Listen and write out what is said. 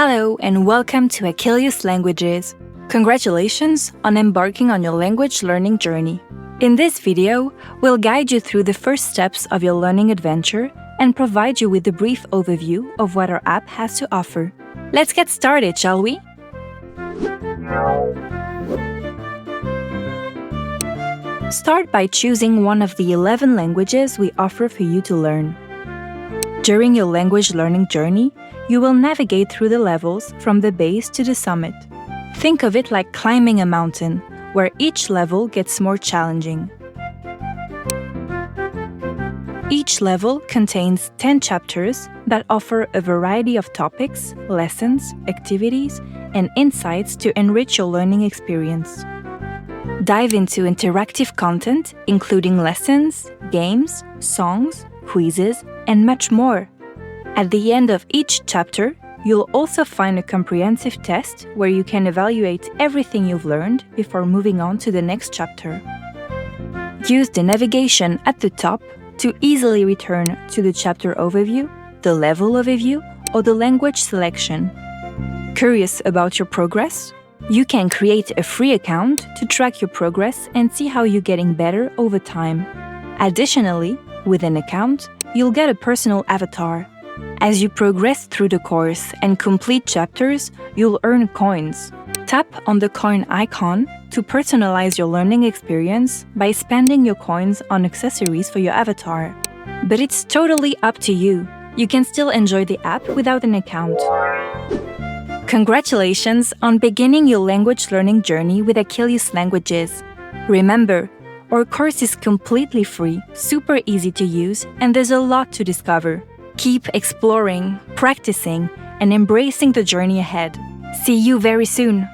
Hello and welcome to Akelius Languages. Congratulations on embarking on your language learning journey. In this video, we'll guide you through the first steps of your learning adventure and provide you with a brief overview of what our app has to offer. Let's get started, shall we? Start by choosing one of the 11 languages we offer for you to learn. During your language learning journey, you will navigate through the levels from the base to the summit. Think of it like climbing a mountain, where each level gets more challenging. Each level contains 10 chapters that offer a variety of topics, lessons, activities, and insights to enrich your learning experience. Dive into interactive content, including lessons, games, songs, quizzes, and much more. At the end of each chapter, you'll also find a comprehensive test where you can evaluate everything you've learned before moving on to the next chapter. Use the navigation at the top to easily return to the chapter overview, the level overview, or the language selection. Curious about your progress? You can create a free account to track your progress and see how you're getting better over time. Additionally, with an account, you'll get a personal avatar. As you progress through the course and complete chapters, you'll earn coins. Tap on the coin icon to personalize your learning experience by spending your coins on accessories for your avatar. But it's totally up to you. You can still enjoy the app without an account. Congratulations on beginning your language learning journey with Akelius Languages. Remember, our course is completely free, super easy to use, and there's a lot to discover. Keep exploring, practicing, and embracing the journey ahead. See you very soon!